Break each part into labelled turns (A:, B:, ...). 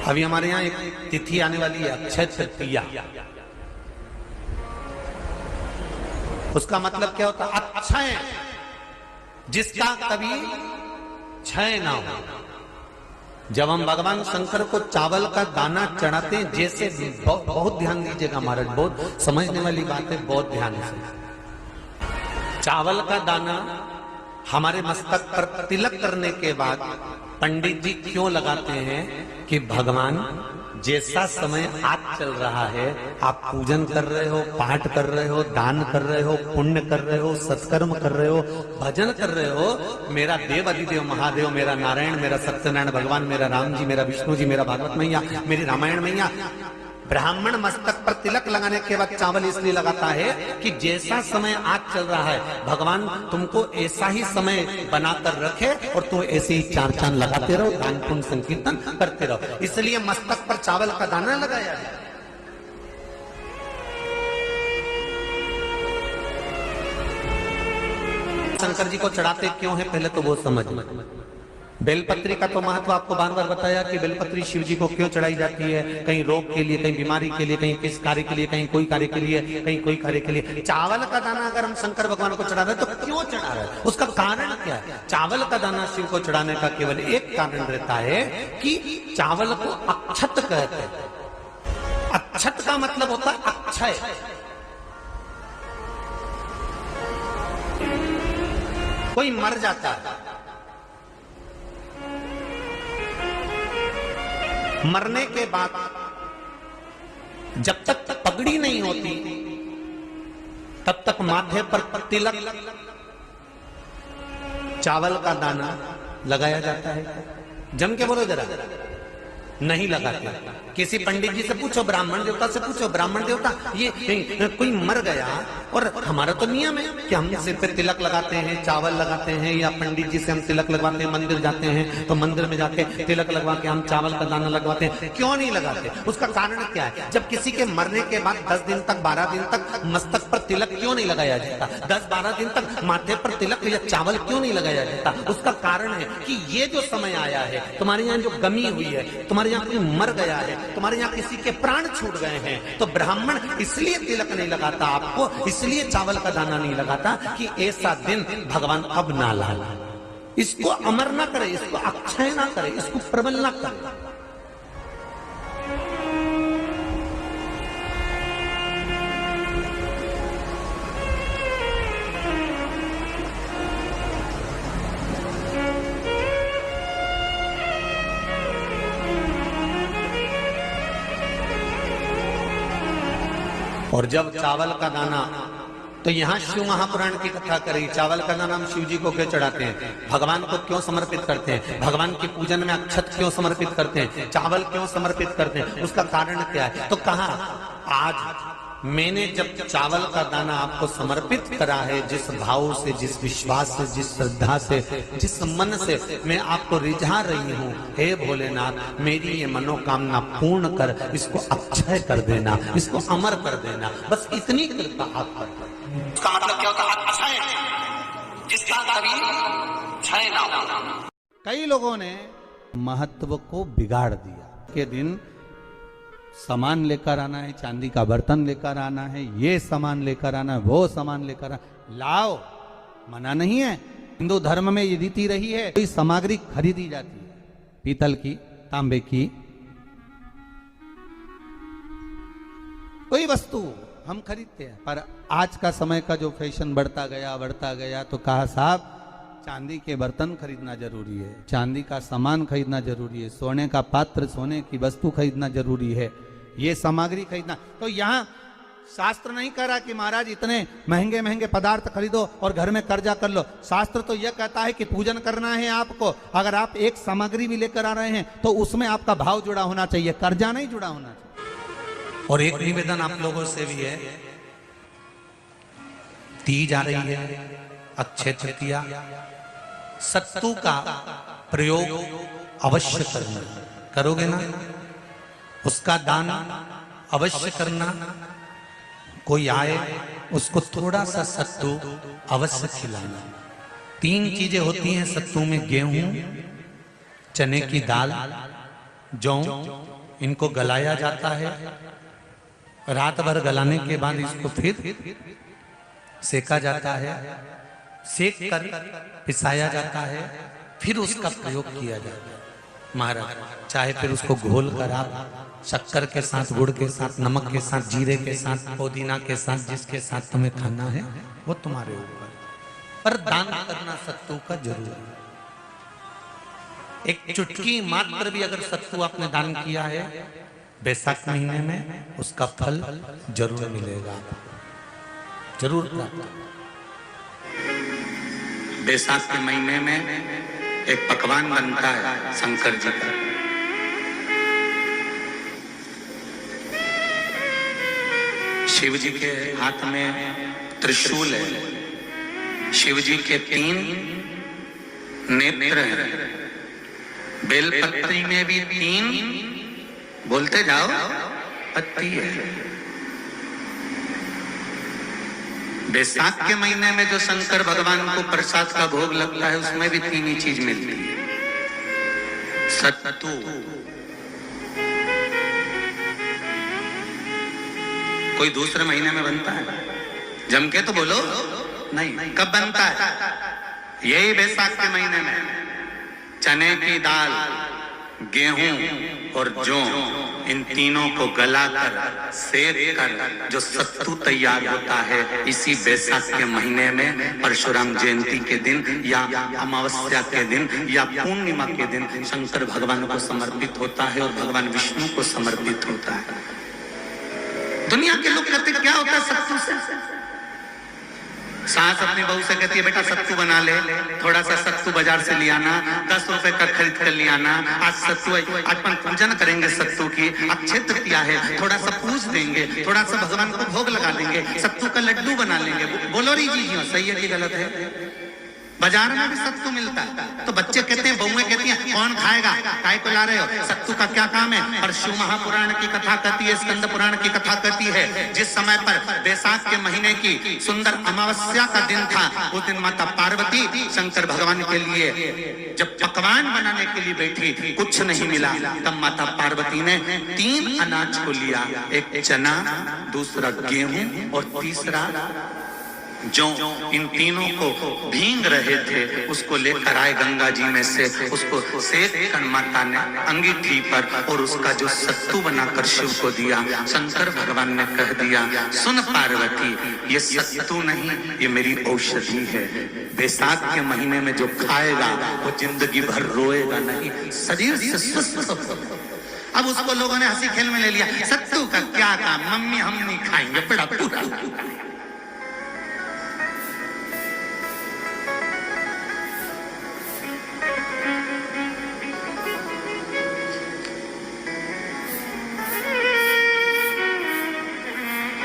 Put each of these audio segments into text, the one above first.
A: अभी हमारे यहाँ एक तिथि आने वाली है, अक्षय तृतीया। उसका मतलब क्या होता है? अक्षय, जिसका कभी क्षय ना हो। जब हम भगवान शंकर को चावल का दाना चढ़ाते हैं, जैसे बहुत ध्यान दीजिएगा महाराज, बहुत समझने वाली बात है, बहुत ध्यान से। चावल का दाना हमारे मस्तक पर तिलक करने के बाद पंडित जी क्यों लगाते हैं कि भगवान जैसा समय आज चल रहा है, आप पूजन कर रहे हो, पाठ कर रहे हो, दान कर रहे हो, पुण्य कर रहे हो, सत्कर्म कर रहे हो, भजन कर रहे हो, मेरा देव अधिदेव महादेव, मेरा नारायण, मेरा सत्यनारायण भगवान, मेरा राम जी, मेरा विष्णु जी, मेरा भागवत मैया, मेरी रामायण मैया, ब्राह्मण मस्तक पर तिलक लगाने के बाद चावल इसलिए लगाता है कि जैसा समय आज चल रहा है, भगवान तुमको ऐसा ही समय बनाकर रखे और तुम ऐसे ही चार चांद लगाते रहो, दान पुण्य संकीर्तन करते रहो, इसलिए मस्तक पर चावल का दाना लगाया है। शंकर जी को चढ़ाते क्यों है, पहले तो वो समझ। बेलपत्री का तो महत्व आपको बार बार बताया कि बेलपत्री शिव जी को क्यों चढ़ाई जाती है, कहीं रोग के लिए, कहीं बीमारी के लिए, कहीं किस कार्य के लिए, कहीं कोई कार्य के लिए, कहीं कोई कार्य के लिए। चावल का दाना अगर हम शंकर भगवान को चढ़ा रहे हैं तो क्यों चढ़ा रहे हैं, उसका कारण क्या है? चावल का दाना शिव को चढ़ाने का केवल एक कारण रहता है कि चावल को अक्षत कहते हैं। अक्षत का मतलब होता है अक्षय। कोई मर जाता है, मरने के बाद जब तक पगड़ी नहीं होती तब तक माथे पर तिलक, चावल का दाना लगाया जाता है। जम के बोलो जरा, नहीं लगाते। किसी पंडित जी से पूछो, ब्राह्मण देवता से पूछो, ब्राह्मण देवता ये कोई मर गया, और हमारा तो नियम है कि हम सिर पे तिलक लगाते हैं, चावल लगाते हैं, या पंडित जी से हम तिलक लगवाते हैं, मंदिर जाते हैं तो मंदिर में जाके तिलक लगवा के हम चावल का दाना लगवाते हैं। क्यों नहीं लगाते? उसका कारण क्या है? जब किसी के मरने के बाद 10 दिन तक, 12 दिन तक मस्तक पर तिलक क्यों नहीं लगाया जाता? 10-12 दिन तक माथे पर तिलक या चावल क्यों नहीं लगाया जाता? उसका कारण है कि ये जो समय आया है, तुम्हारे यहाँ जो गमी हुई है, तुम्हारे यहाँ कोई मर गया है, तुम्हारे यहाँ किसी के प्राण छूट गए हैं, तो ब्राह्मण इसलिए तिलक नहीं लगाता आपको, इसलिए चावल का दाना नहीं लगाता कि ऐसा दिन भगवान अब ना लाए, इसको अमर ना करे, इसको अक्षय ना करे, इसको प्रबल ना करे। और जब चावल का दाना, तो यहाँ शिव महापुराण की कथा करी, चावल का दाना हम शिव जी को क्यों चढ़ाते हैं, भगवान को क्यों समर्पित करते हैं, भगवान के पूजन में अक्षत क्यों समर्पित करते हैं, चावल क्यों समर्पित करते हैं, उसका कारण क्या है? तो कहा आज मैंने जब चावल का दाना आपको समर्पित करा है, जिस भाव से, जिस विश्वास से, जिस श्रद्धा से, जिस मन से मैं आपको रिझा रही हूँ, हे भोलेनाथ मेरी ये मनोकामना पूर्ण कर, इसको अक्षय कर देना, इसको अमर कर देना, बस इतनी कृपा आप कर। इसका मतलब क्या होता है? अक्षय, जिसका कभी क्षय ना हो। कई लोगों ने महत्व को बिगाड़ दिया के दिन सामान लेकर आना है, चांदी का बर्तन लेकर आना है, ये सामान लेकर आना है, वो सामान लेकर आना, लाओ, मना नहीं है। हिंदू धर्म में ये रीति रही है, कोई सामग्री खरीदी जाती है, पीतल की, तांबे की, कोई वस्तु हम खरीदते हैं। पर आज का समय का जो फैशन बढ़ता गया तो कहा साहब चांदी के बर्तन खरीदना जरूरी है, चांदी का सामान खरीदना जरूरी है, सोने का पात्र, सोने की वस्तु खरीदना जरूरी है, ये सामग्री खरीदना। तो यहाँ शास्त्र नहीं कह रहा कि महाराज इतने महंगे महंगे पदार्थ खरीदो और घर में कर्जा कर लो। शास्त्र तो यह कहता है कि पूजन करना है आपको, अगर आप एक सामग्री भी लेकर आ रहे हैं तो उसमें आपका भाव जुड़ा होना चाहिए, कर्जा नहीं जुड़ा होना चाहिए। और एक निवेदन आप लोगों से भी है, तीज आ रही है, अक्षय तृतीया, सत्तू का प्रयोग अवश्य करना, करोगे ना? उसका दान अवश्य करना। कोई आए उसको थोड़ा सा सत्तू अवश्य खिलाना। 3 चीजें होती हैं सत्तू में, गेहूं, चने की दाल जौ इनको गलाया जाता है, रात भर गलाने के बाद इसको फिर सेका जाता है, सेक कर पिसाया जाता है, फिर उसका प्रयोग किया जाता है। महाराज चाहे फिर उसको घोल कर आप शक्कर के साथ, गुड़ के साथ, नमक के साथ, जीरे के साथ, पुदीना के साथ, जिसके साथ तुम्हें खाना है वो तुम्हारे ऊपर, पर दान करना सत्तू का जरूर है। एक चुटकी मात्र भी अगर सत्तू आपने दान किया है बैसाख महीने में, उसका फल जरूर मिलेगा, जरूर प्राप्त।
B: बैसाख के महीने में एक पकवान बनता है शंकर जी का, शिव जी के हाथ में त्रिशूल है, शिव जी के 3 नेत्र हैं, बेलपत्री में भी 3, बोलते जाओ, पत्ती है। बैसाख के महीने में जो शंकर भगवान को प्रसाद का भोग लगता है उसमें भी 3 ही चीज मिलती है, सत्तू, कोई दूसरे महीने में बनता है? जम के तो बोलो नहीं। कब बनता है? यही बैसाख के महीने में। चने की दाल, गेहूं और जौ, इन तीनों को गलाकर सेक कर जो सत्तू तैयार होता है, इसी बैसाख के महीने में परशुराम जयंती के दिन या अमावस्या के दिन या पूर्णिमा के दिन शंकर भगवान को समर्पित होता है और भगवान विष्णु को समर्पित होता है। दुनिया के लोग कहते क्या होता है सत्तू से? सास अपनी बहू से कहती है बेटा सत्तू बना ले, थोड़ा सा सत्तू बाजार से ले आना, 10 रुपए का खरीद कर ले आना, आज सत्तू, आज अपन पूजन करेंगे सत्तू की, अक्षय तृतीया है, थोड़ा सा पूज देंगे, थोड़ा सा भगवान को भोग लगा देंगे, सत्तू का लड्डू बना लेंगे। बोलो री जी सही है कि गलत है? बाजार में भी सत्तू मिलता है, तो बच्चे कहते हैं, बहुएं कहती हैं कौन खाएगा, काय को ला रहे हो, सत्तू का क्या काम है? पर शिव महापुराण की कथा कहती है, स्कंद पुराण की कथा कहती है, जिस समय पर बैसाख के महीने की सुंदर अमावस्या का दिन था, उस दिन माता पार्वती शंकर भगवान के लिए जब पकवान बनाने के लिए बैठी, कुछ नहीं मिला, तब माता पार्वती ने 3 अनाज को लिया, एक चना, दूसरा गेहूं और तीसरा जो, इन तीनों को भींग रहे थे उसको लेकर आए गंगा जी में से, उसको सेक कर माता ने अंगीठी पर और उसका जो सत्तू बनाकर शिव को दिया। शंकर भगवान ने कह दिया, सुन पार्वती, ये सत्तू नहीं, ये मेरी औषधि है। बैसाख के महीने में जो खाएगा वो जिंदगी भर रोएगा नहीं, शरीर से स्वस्थ होगा। अब उसको लोगों ने हंसी खेल में ले लिया, सत्तू का क्या काम, मम्मी हम नहीं खाएंगे, बड़ा पूरा।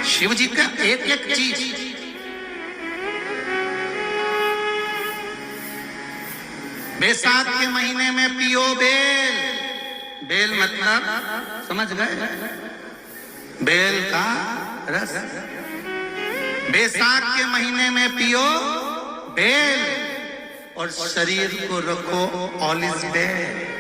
B: शिव जी का एक एक चीज, बैसाख के महीने में पियो बेल, बेल मतलब समझ गए, बेल का रस। बैसाख के महीने में पियो बेल और शरीर को रखो ऑलिव बेल।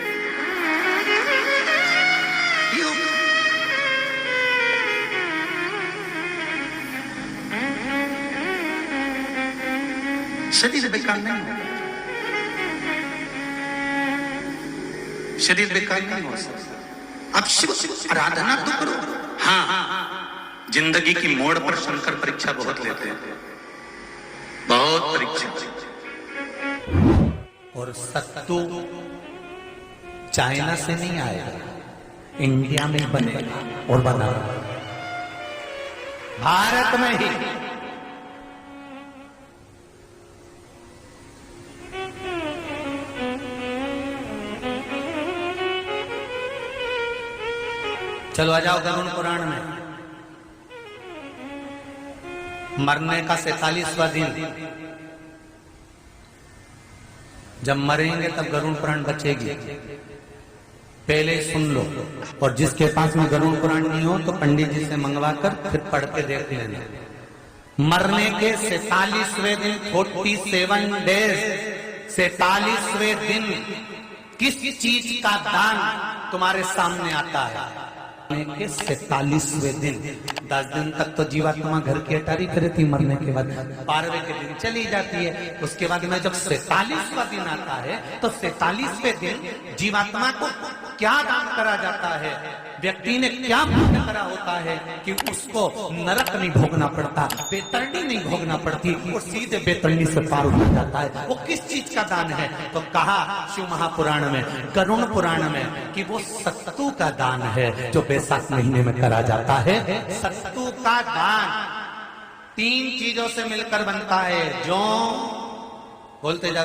B: शरीर बेकार नहीं हो, शरीर बेकार नहीं हो सकता। अब शिव आराधना तो करो। हाँ, जिंदगी की मोड़ पर शंकर परीक्षा बहुत लेते हैं, बहुत परीक्षा।
A: और सत्तू चाइना से नहीं आएगा, इंडिया में बनेगा और बना भारत में ही। चलो आ जाओ गरुड़ पुराण में, मरने का 47वां दिन, जब मरेंगे तब गरुड़ पुराण बचेगी, पहले सुन लो। और जिसके पास में गरुड़ पुराण नहीं हो तो पंडित जी से मंगवाकर फिर पढ़ के देख लेना। मरने के 47वें दिन, 47 डेज, 47वें दिन किस चीज का दान तुम्हारे सामने आता है? 47वें दिन, 10 दिन तक तो जीवात्मा घर की अटारी करे थी, मरने के बाद 12वें के दिन चली जाती है। उसके बाद में जब 47वां दिन आता है तो 47वें दिन जीवात्मा को क्या दान करा जाता है? व्यक्ति ने क्या पुण्य करा होता है कि उसको नरक नहीं भोगना पड़ता, बेतरणी नहीं भोगना पड़ती, वो सीधे बेतरणी से पार हो जाता है। वो किस चीज का दान है? तो कहा शिव महापुराण में, गरुण पुराण में कि वो सत्तू का दान है जो बैसाख महीने में करा जाता है। सत्तू का दान 3 चीजों से मिलकर बनता है। जौ, बोलते जा,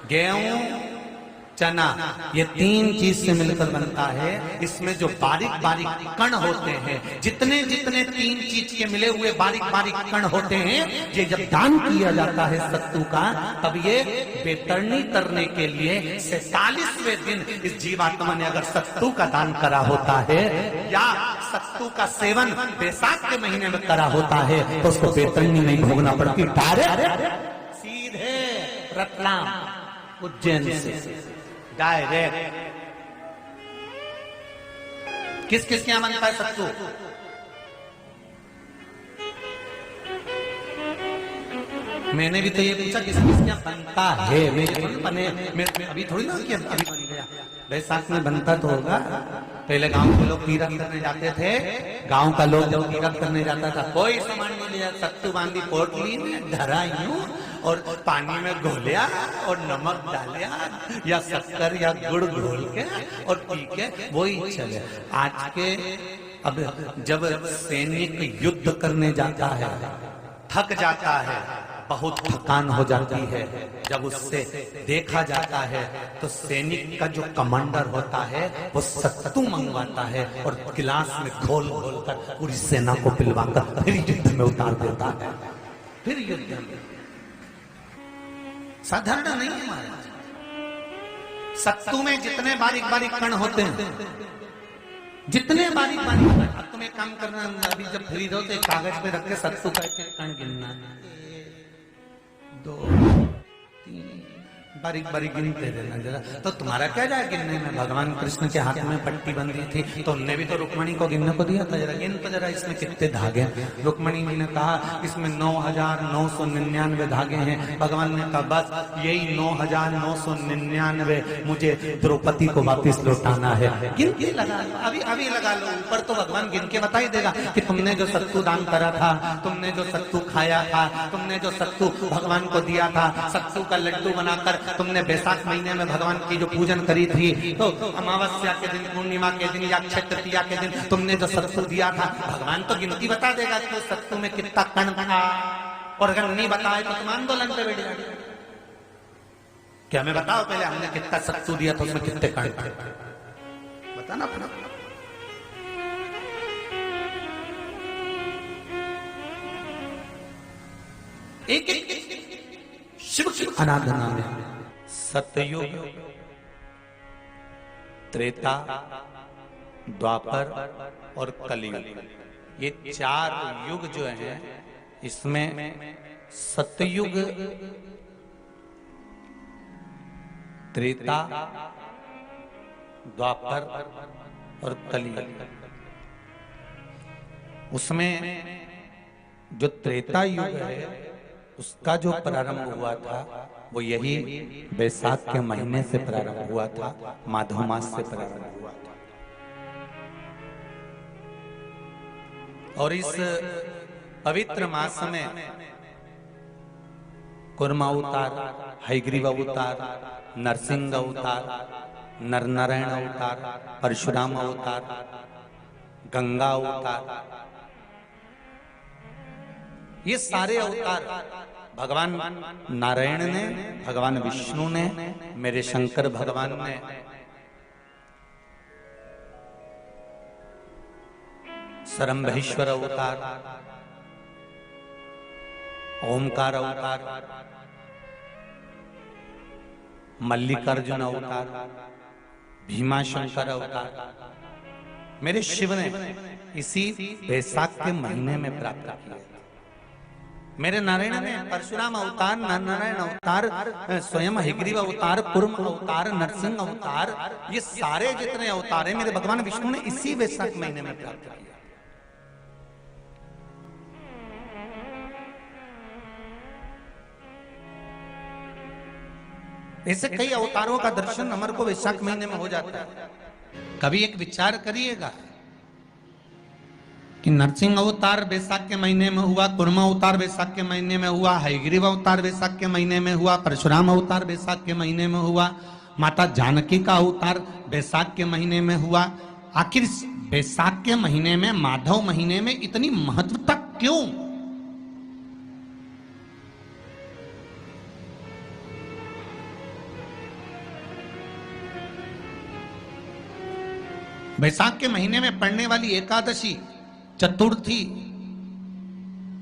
A: गेहूं, चना, ये 3 चीज से मिलकर बनता है। इसमें जो बारीक बारीक कण होते हैं, जितने जितने 3 चीज के मिले हुए बारीक बारीक कण होते हैं, ये जब दान किया जाता है सत्तू का, तब ये बेतरणी करने के लिए 47वें दिन इस जीवात्मा ने अगर सत्तू का दान करा होता है या सत्तू का सेवन बैसाख के महीने में करा होता है तो उसको बेतरणी नहीं भोगना पड़ती, डायरेक्ट सीधे रतलाम उज्जैन से डायरेक्ट। किस किस के यहां बनता है सत्तू? मैंने भी तो ये पूछा किस किस के यहां बनता है। मैं अभी थोड़ी ना कि अभी बन गया, बैसाख में बनता तो होगा। पहले गांव के लोग तीरथ करने जाते थे, गांव का लोग जब तीरथ करने जाता था कोई सामान नहीं लिया, सत्तू बांधी पोटली में धरा यूं और पानी में घोलिया और नमक डालिया या शक्कर या गुड़ घोल के और पी के वही चले। आज के अब जब सैनिक युद्ध करने जाता है, थक जाता है, बहुत थकान हो जाती है, जब उससे देखा जाता है तो सैनिक का जो कमांडर होता है वो सत्तू मंगवाता है और गिलास में घोल घोल कर पूरी सेना को पिलवाकर फिर युद्ध में उतार देता है। फिर युद्ध में साधारण नहीं है महाराज। सत्तू में जितने बारीक बारीक कण होते हैं, जितने बारीक बारीक कण, अब तुम्हें काम करना, अभी जब फ्री हो तो कागज पे रख के सत्तू का कण गिनना, 2 3 बारीक बारीक गिनते रहना जरा। तो तुम्हारा क्या जाए गिनने में? भगवान कृष्ण के हाथ में पट्टी बंधी थी तो उनने भी तो रुक्मणी को गिनने को दिया था, जरा गिन तो जरा इसमें कितने धागे। रुक्मणी जी ने कहा इसमें 9,999 धागे हैं। भगवान ने कहा बस यही 9,999 मुझे द्रौपदी को वापिस लौटाना है। गिन के लगा लो, अभी अभी लगा लो, ऊपर तो भगवान गिन के बता ही देगा कि तुमने जो सत्तू दान करा था, तुमने जो सत्तू खाया था, तुमने जो सत्तू भगवान को दिया था, सत्तू का लड्डू बनाकर तुमने बैसाख महीने में भगवान की जो पूजन करी थी, तो अमावस्या के दिन, पूर्णिमा के दिन या अक्षय तृतीया के दिन तुमने जो सत्तू दिया था, भगवान तो गिनती बता देगा कि उस सत्तू में कितना कण था। और अगर नहीं बताए तो तुम आंदोलन पे बैठ जाओगे। क्या हमें बताओ पहले हमने कितना सत्तू दिया था, उसमें कितने कण थे, बताना अपना। एक शिव की आराधना में सतयुग, त्रेता, द्वापर और कलियुग, ये 4 युग जो हैं, इसमें सतयुग, त्रेता, द्वापर और कलियुग, उसमें जो त्रेता युग है उसका जो प्रारंभ हुआ था वो यही बैसाख के महीने से प्रारंभ हुआ था, माधव मास से प्रारंभ हुआ था। और इस पवित्र मास में कुर्मा अवतार, हयग्रीव अवतार, नरसिंह अवतार, नरनारायण अवतार, परशुराम अवतार, गंगा अवतार, ये सारे अवतार भगवान नारायण ने, भगवान विष्णु ने, मेरे शंकर भगवान ने सरंभेश्वर अवतार, ओमकार अवतार, मल्लिकार्जुन अवतार, भीमाशंकर अवतार मेरे शिव ने इसी बैसाख के महीने में प्राप्त किया। मेरे नारायण ने परशुराम अवतार, नारायण अवतार, स्वयं हयग्रीव अवतार, कुर्म अवतार, नरसिंह अवतार, ये सारे जितने अवतार हैं मेरे भगवान विष्णु ने इसी वैशाख महीने में प्राप्त किया। ऐसे कई अवतारों का दर्शन हमारे को वैशाख महीने में हो जाता है। कभी एक विचार करिएगा कि नरसिंह अवतार वैशाख के महीने में हुआ, कुर्म अवतार वैशाख के महीने में हुआ, हयग्रीव अवतार वैशाख के महीने में हुआ, परशुराम अवतार वैशाख के महीने में हुआ, माता जानकी का अवतार वैशाख के महीने में हुआ। आखिर वैशाख के महीने में, माधव महीने में इतनी महत्वता क्यों? वैशाख के महीने में पड़ने वाली एकादशी, चतुर्थी,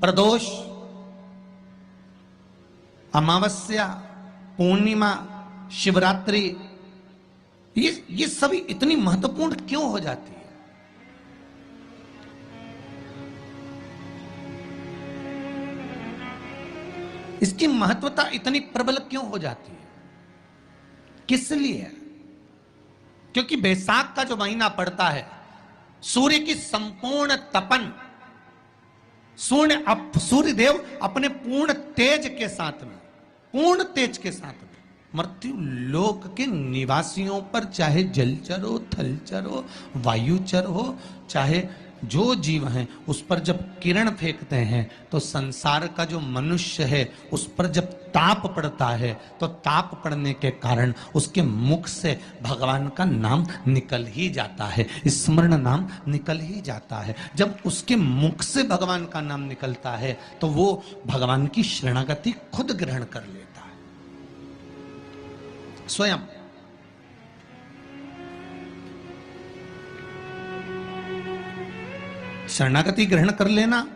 A: प्रदोष, अमावस्या, पूर्णिमा, शिवरात्रि, ये सभी इतनी महत्वपूर्ण क्यों हो जाती है? इसकी महत्वता इतनी प्रबल क्यों हो जाती है? किस लिए? क्योंकि वैशाख का जो महीना पड़ता है, सूर्य की संपूर्ण तपन, सूर्य देव अपने पूर्ण तेज के साथ में, पूर्ण तेज के साथ में मृत्यु लोक के निवासियों पर, चाहे जलचर हो, थलचर हो, वायुचर हो, चाहे जो जीव हैं, उस पर जब किरण फेंकते हैं तो संसार का जो मनुष्य है उस पर जब ताप पड़ता है तो ताप पड़ने के कारण उसके मुख से भगवान का नाम निकल ही जाता है, स्मरण नाम निकल ही जाता है। जब उसके मुख से भगवान का नाम निकलता है तो वो भगवान की शरणागति खुद ग्रहण कर लेता है स्वयं। शरणागति ग्रहण कर लेना।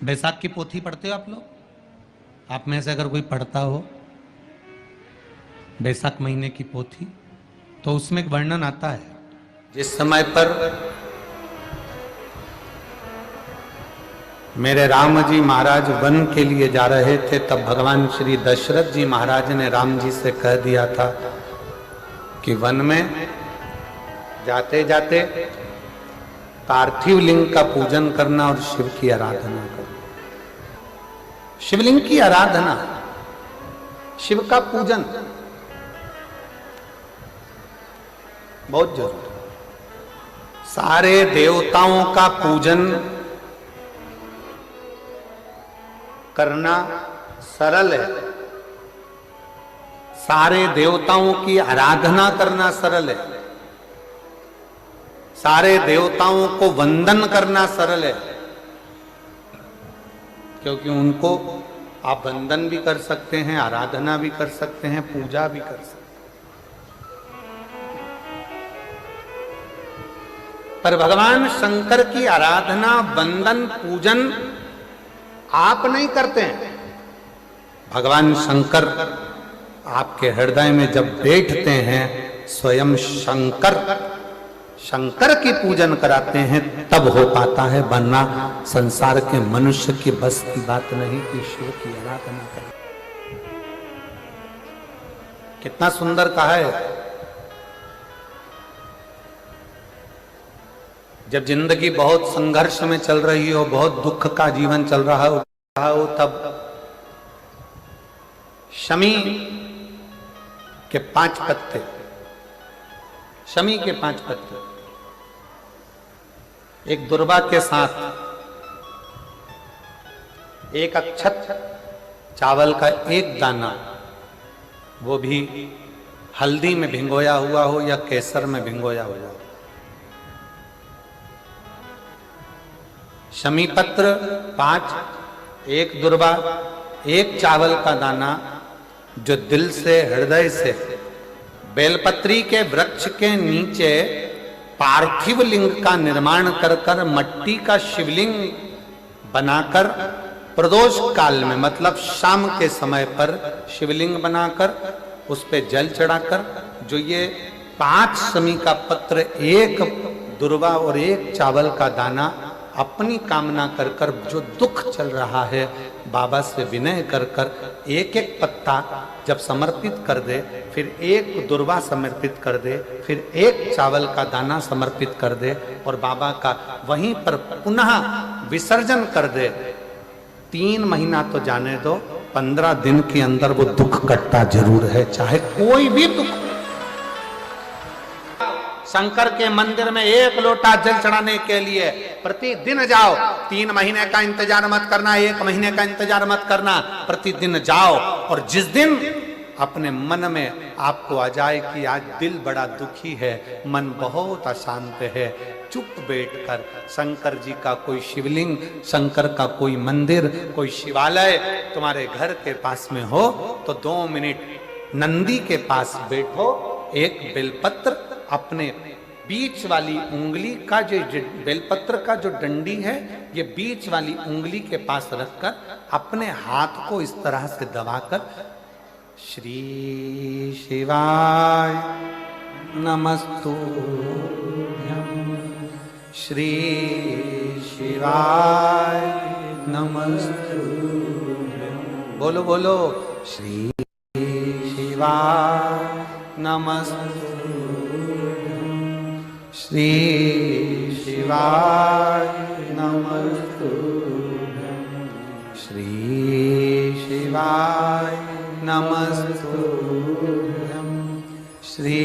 A: वैशाख की पोथी पढ़ते हो आप लोग? आप में से अगर कोई पढ़ता हो वैशाख महीने की पोथी, तो उसमें एक वर्णन आता है, जिस समय पर मेरे राम जी महाराज वन के लिए जा रहे थे, तब भगवान श्री दशरथ जी महाराज ने राम जी से कह दिया था कि वन में जाते जाते पार्थिव लिंग का पूजन करना और शिव की आराधना करना। शिवलिंग की आराधना, शिव का पूजन बहुत जरूरी। सारे देवताओं का पूजन करना सरल है, सारे देवताओं की आराधना करना सरल है, सारे देवताओं को वंदन करना सरल है, क्योंकि उनको आप वंदन भी कर सकते हैं, आराधना भी कर सकते हैं, पूजा भी कर सकते हैं। पर भगवान शंकर की आराधना, वंदन, पूजन आप नहीं करते हैं। भगवान शंकर आपके हृदय में जब बैठते हैं, स्वयं शंकर की पूजन कराते हैं, तब हो पाता है, वरना संसार के मनुष्य की बस की बात नहीं कि शिव की आराधना करें। कितना सुंदर कहा है। जब जिंदगी बहुत संघर्ष में चल रही हो, बहुत दुख का जीवन चल रहा हो, तब शमी के 5 पत्ते, शमी के 5 पत्ते एक दुर्वा के साथ, एक अक्षत चावल का एक दाना, वो भी हल्दी में भिंगोया हुआ हो या केसर में भिंगोया हुआ हो, शमी पत्र 5, एक दुर्वा, एक चावल का दाना, जो दिल से, हृदय से बेलपत्री के वृक्ष के नीचे पार्थिव लिंग का निर्माण कर कर, मट्टी का शिवलिंग बनाकर, प्रदोष काल में मतलब शाम के समय पर शिवलिंग बनाकर उस पे जल चढ़ाकर, जो ये 5 शमी का पत्र, एक दुर्वा और एक चावल का दाना अपनी कामना कर कर जो दुख चल रहा है बाबा से विनय कर कर एक एक पत्ता जब समर्पित कर दे, फिर एक दुर्वा समर्पित कर दे, फिर एक चावल का दाना समर्पित कर दे और बाबा का वहीं पर पुनः विसर्जन कर दे। 3 महीना तो जाने दो, 15 दिन के अंदर वो दुख कटता जरूर है, चाहे कोई भी दुख। शंकर के मंदिर में 1 लोटा जल चढ़ाने के लिए प्रतिदिन जाओ। 3 महीने का इंतजार मत करना, 1 महीने का इंतजार मत करना, प्रतिदिन जाओ। और जिस दिन अपने मन में आपको आ जाए कि आज दिल बड़ा दुखी है, मन बहुत अशांत है, चुप बैठकर शंकर जी का कोई शिवलिंग, शंकर का कोई मंदिर, कोई शिवालय तुम्हारे घर के पास में हो तो 2 मिनट नंदी के पास बैठो, एक बेलपत्र अपने बीच वाली उंगली का जो बेलपत्र का जो डंडी है, ये बीच वाली उंगली के पास रखकर अपने हाथ को इस तरह से दबाकर श्री शिवाय नमस्तुभ्यं, श्री शिवाय नमस्तुभ्यं, बोलो बोलो श्री शिवाय नमस्तुभ्यं, श्री शिवाय नमस्तुभ्यं, श्री शिवाय नमस्तुभ्यं, श्री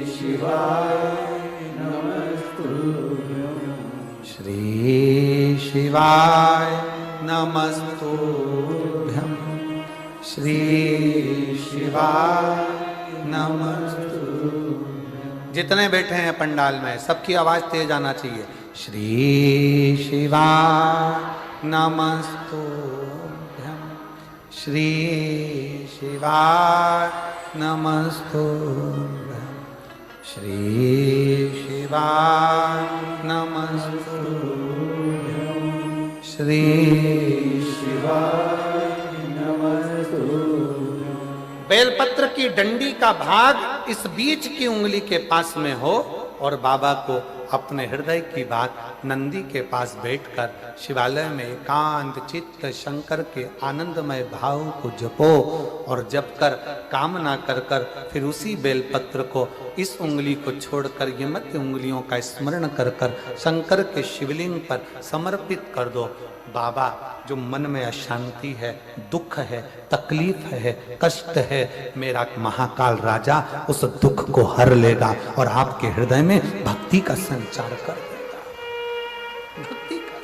A: शिवाय नमस्तुभ्यं, श्री शिवाय नमस्तुभ्यं, श्री शिवाय नमस्तुभ्यं। जितने बैठे हैं पंडाल में सबकी आवाज तेज आना चाहिए। श्री शिवाय नमस्तुभ्यं, श्री शिवाय नमस्तुभ्यं, श्री शिवाय नमस्तुभ्यं, श्री शिवाय नमस्तुभ्यं। बेलपत्र की डंडी का भाग इस बीच की उंगली के पास में हो और बाबा को अपने हृदय की बात नंदी के पास बैठकर शिवालय में एकांत चित्त शंकर के आनंदमय भाव को जपो और जप कर कामना कर कर फिर उसी बेलपत्र को इस उंगली को छोड़कर ये मध्य उंगलियों का स्मरण कर कर शंकर के शिवलिंग पर समर्पित कर दो। बाबा जो मन में अशांति है, दुख है, तकलीफ है, कष्ट है, मेरा महाकाल राजा उस दुख को हर लेगा और आपके हृदय में भक्ति का संचार कर देगा। भक्ति का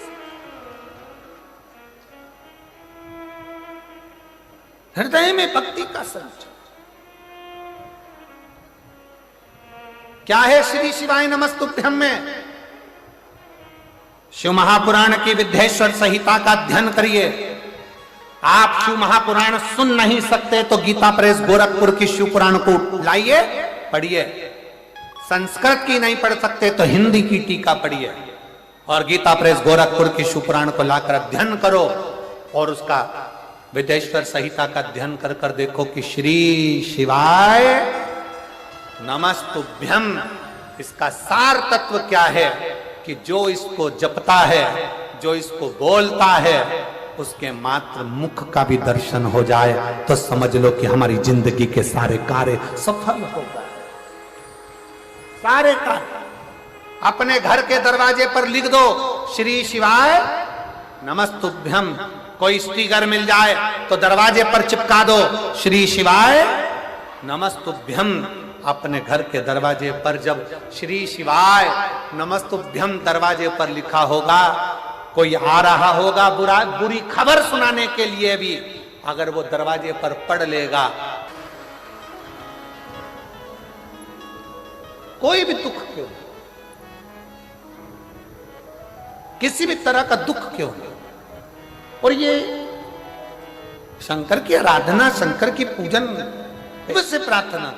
A: हृदय में भक्ति का संचार क्या है? श्री शिवाय नमस्तुभ्यं में शिव महापुराण की विद्येश्वर संहिता का अध्ययन करिए। आप शिव महापुराण सुन नहीं सकते तो गीता प्रेस गोरखपुर की शिव पुराण को लाइए, पढ़िए। संस्कृत की नहीं पढ़ सकते तो हिंदी की टीका पढ़िए और गीता प्रेस गोरखपुर की शिव पुराण को लाकर अध्ययन करो और उसका विद्येश्वर संहिता का अध्ययन कर कर देखो कि श्री शिवाय नमस्तुभ्यं इसका सार तत्व क्या है कि जो इसको जपता है, जो इसको बोलता है, उसके मात्र मुख का भी दर्शन हो जाए तो समझ लो कि हमारी जिंदगी के सारे कार्य सफल हो गए। सारे कार्य अपने घर के दरवाजे पर लिख दो श्री शिवाय नमस्तुभ्यं। कोई स्टिकर मिल जाए तो दरवाजे पर चिपका दो श्री शिवाय नमस्तुभ्यं। अपने घर के दरवाजे पर जब श्री शिवाय नमस्तुभ्यं दरवाजे पर लिखा होगा, कोई आ रहा होगा बुरी खबर सुनाने के लिए भी, अगर वो दरवाजे पर पढ़ लेगा, कोई भी दुख क्यों, किसी भी तरह का दुख क्यों, और ये शंकर की आराधना, शंकर की पूजन से प्रार्थना